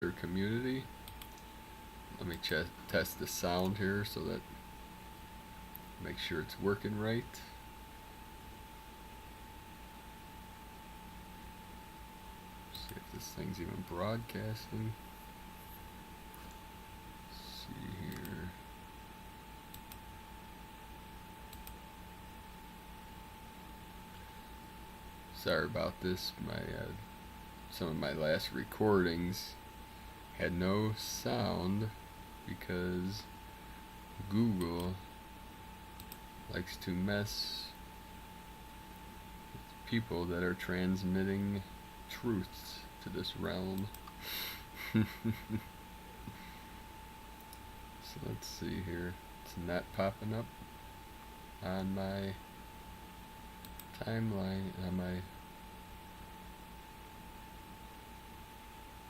their community. Let me test the sound here so that make sure it's working right. See if this thing's even broadcasting. Let's see here. Sorry about this. Some of my last recordings had no sound because Google likes to mess with people that are transmitting truths to this realm. So let's see here. It's not popping up on my timeline, on my...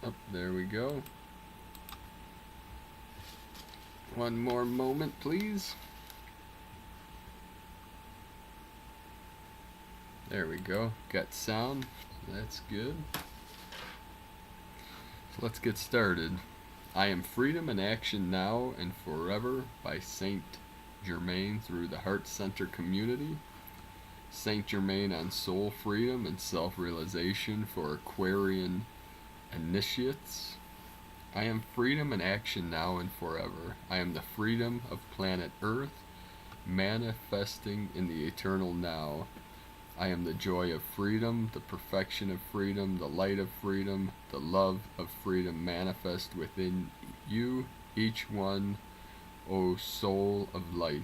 Oh, there we go. One more moment, please. There we go. Got sound. That's good. So let's get started. I am freedom in action now and forever by Saint Germain through the Heart Center community. Saint Germain on soul freedom and self-realization for Aquarian initiates. I am freedom in action now and forever. I am the freedom of planet Earth, manifesting in the eternal now. I am the joy of freedom, the perfection of freedom, the light of freedom, the love of freedom manifest within you, each one, O soul of light.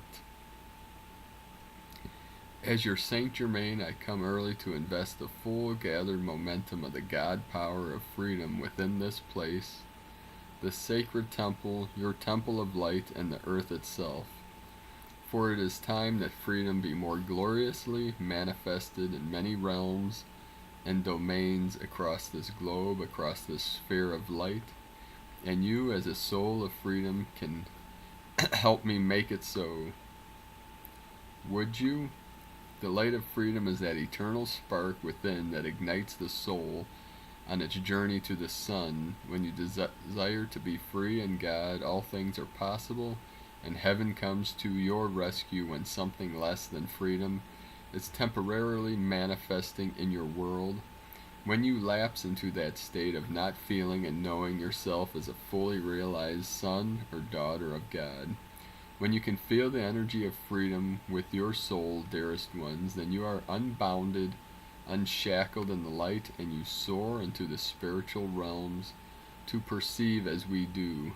As your Saint Germain, I come early to invest the full gathered momentum of the God power of freedom within this place, the sacred temple, your temple of light, and the earth itself. For it is time that freedom be more gloriously manifested in many realms and domains across this globe, across this sphere of light, and you as a soul of freedom can help me make it so. Would you? The light of freedom is that eternal spark within that ignites the soul on its journey to the sun. When you desire to be free in God, all things are possible, and heaven comes to your rescue when something less than freedom is temporarily manifesting in your world. When you lapse into that state of not feeling and knowing yourself as a fully realized son or daughter of God, when you can feel the energy of freedom with your soul, dearest ones, then you are unbounded, unshackled in the light, and you soar into the spiritual realms to perceive as we do.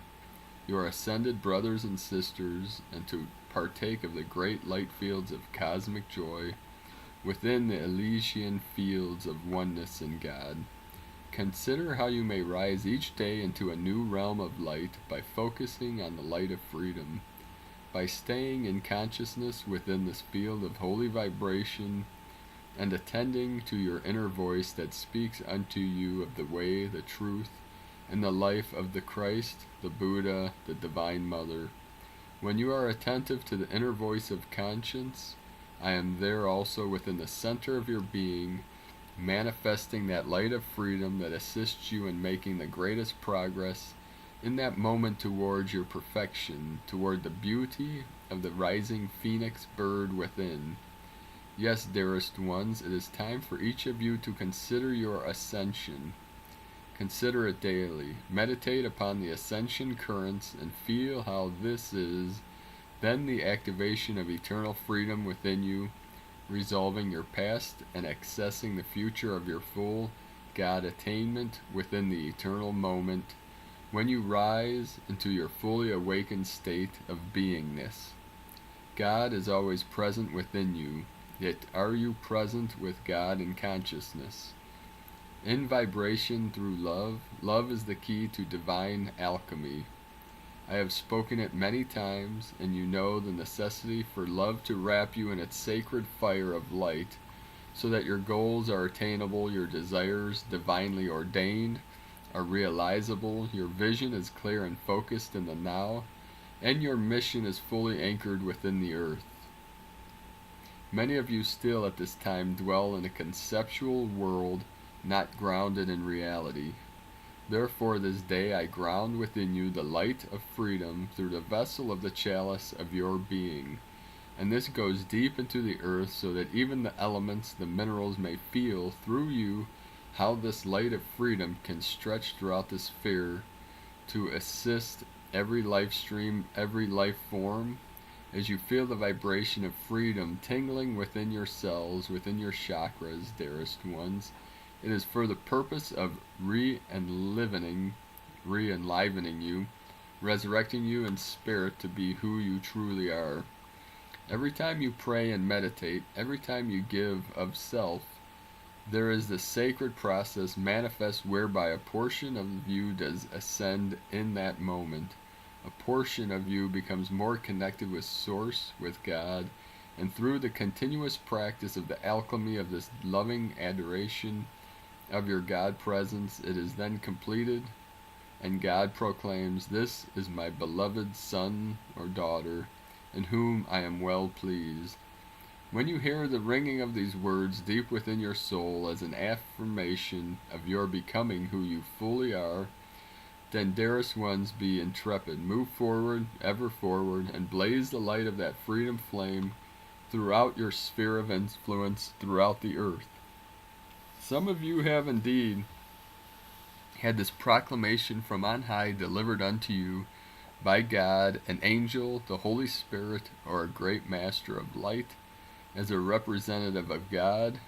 You are ascended brothers and sisters, and to partake of the great light fields of cosmic joy within the Elysian fields of oneness in God. Consider how you may rise each day into a new realm of light by focusing on the light of freedom. By staying in consciousness within this field of holy vibration and attending to your inner voice that speaks unto you of the way, the truth, and the life of the Christ, the Buddha, the Divine Mother. When you are attentive to the inner voice of conscience, I am there also within the center of your being, manifesting that light of freedom that assists you in making the greatest progress in that moment towards your perfection, toward the beauty of the rising phoenix bird within. Yes, dearest ones, it is time for each of you to consider your ascension. Consider it daily. Meditate upon the ascension currents and feel how this is then the activation of eternal freedom within you, resolving your past and accessing the future of your full God attainment within the eternal moment, when you rise into your fully awakened state of beingness. God is always present within you, yet are you present with God in consciousness? In vibration through love, love is the key to divine alchemy. I have spoken it many times, and you know the necessity for love to wrap you in its sacred fire of light, so that your goals are attainable, your desires divinely ordained, are realizable, your vision is clear and focused in the now, and your mission is fully anchored within the earth. Many of you still at this time dwell in a conceptual world not grounded in reality. Therefore this day I ground within you the light of freedom through the vessel of the chalice of your being. And this goes deep into the earth so that even the elements, the minerals, may feel through you how this light of freedom can stretch throughout the sphere to assist every life stream, every life form. As you feel the vibration of freedom tingling within your cells, within your chakras, dearest ones, it is for the purpose of re-enlivening you, resurrecting you in spirit to be who you truly are. Every time you pray and meditate, every time you give of self, there is the sacred process manifest whereby a portion of you does ascend in that moment. A portion of you becomes more connected with Source, with God, and through the continuous practice of the alchemy of this loving adoration of your God presence, it is then completed, and God proclaims, "This is my beloved son or daughter, in whom I am well pleased." When you hear the ringing of these words deep within your soul as an affirmation of your becoming who you fully are, then, dearest ones, be intrepid, move forward, ever forward, and blaze the light of that freedom flame throughout your sphere of influence, throughout the earth. Some of you have indeed had this proclamation from on high delivered unto you by God, an angel, the Holy Spirit, or a great master of light, as a representative of God,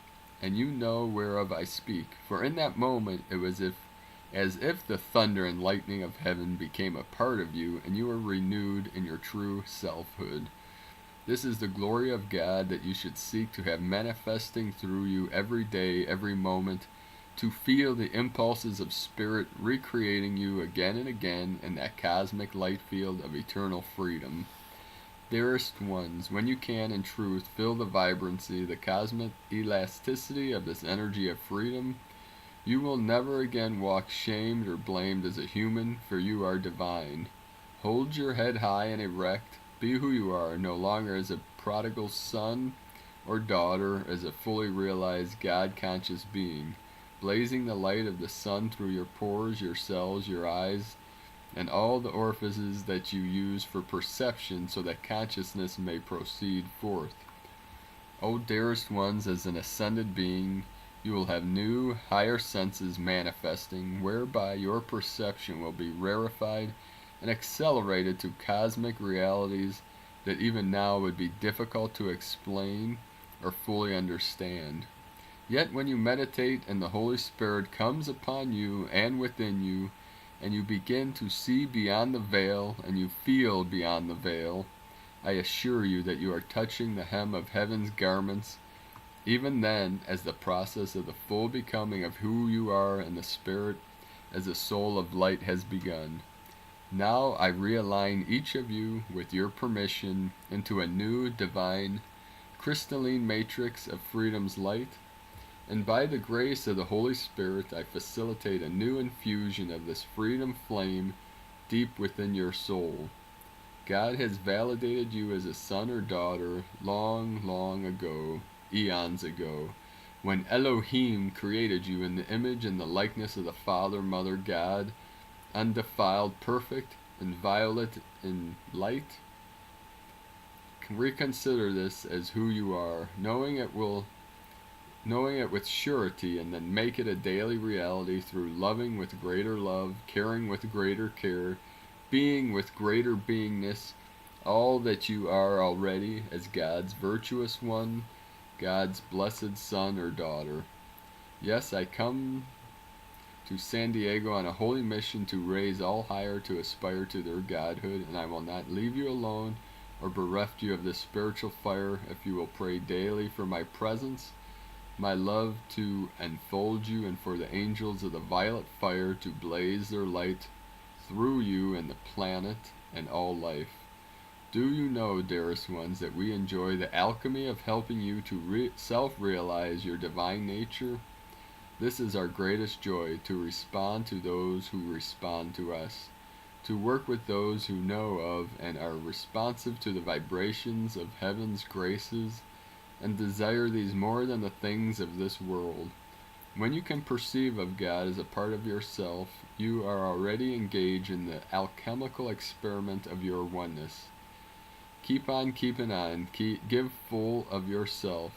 and you know whereof I speak. For in that moment it was as if the thunder and lightning of heaven became a part of you, and you were renewed in your true selfhood. This is the glory of God that you should seek to have manifesting through you every day, every moment, to feel the impulses of spirit recreating you again and again in that cosmic light field of eternal freedom. Dearest ones, when you can in truth feel the vibrancy, the cosmic elasticity of this energy of freedom, you will never again walk shamed or blamed as a human, for you are divine. Hold your head high and erect. Be who you are, no longer as a prodigal son or daughter, as a fully realized God-conscious being, blazing the light of the sun through your pores, your cells, your eyes, and all the orifices that you use for perception so that consciousness may proceed forth. O dearest ones, as an ascended being, you will have new, higher senses manifesting, whereby your perception will be rarefied and accelerated to cosmic realities that even now would be difficult to explain or fully understand. Yet when you meditate and the Holy Spirit comes upon you and within you, and you begin to see beyond the veil, and you feel beyond the veil, I assure you that you are touching the hem of heaven's garments, even then, as the process of the full becoming of who you are in the Spirit, as the soul of light has begun. Now I realign each of you, with your permission, into a new, divine, crystalline matrix of freedom's light, and by the grace of the Holy Spirit I facilitate a new infusion of this freedom flame deep within your soul. God has validated you as a son or daughter long, long ago, eons ago, when Elohim created you in the image and the likeness of the Father, Mother, God, undefiled, perfect, inviolate in light. Reconsider this as who you are, knowing it with surety, and then make it a daily reality through loving with greater love, caring with greater care, being with greater beingness, all that you are already as God's virtuous one, God's blessed son or daughter. Yes, I come to San Diego on a holy mission to raise all higher to aspire to their godhood, and I will not leave you alone or bereft you of this spiritual fire if you will pray daily for my presence, my love to enfold you, and for the angels of the violet fire to blaze their light through you and the planet and all life. Do you know, dearest ones, that we enjoy the alchemy of helping you to self-realize your divine nature? This is our greatest joy, to respond to those who respond to us, to work with those who know of and are responsive to the vibrations of heaven's graces, and desire these more than the things of this world. When you can perceive of God as a part of yourself, you are already engaged in the alchemical experiment of your oneness. Keep on keeping on. Give full of yourself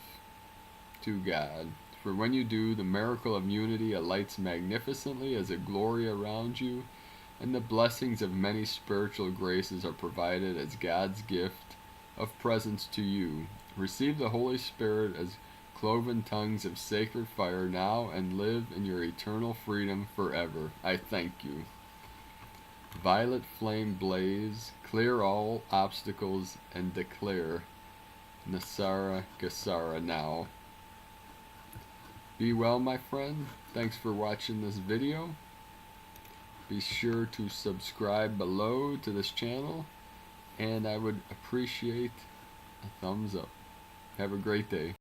to God. For when you do, the miracle of unity alights magnificently as a glory around you, and the blessings of many spiritual graces are provided as God's gift of presence to you. Receive the Holy Spirit as cloven tongues of sacred fire now and live in your eternal freedom forever. I thank you. Violet flame blaze, clear all obstacles, and declare Nasara Gasara now. Be well, my friend. Thanks for watching this video. Be sure to subscribe below to this channel, and I would appreciate a thumbs up. Have a great day.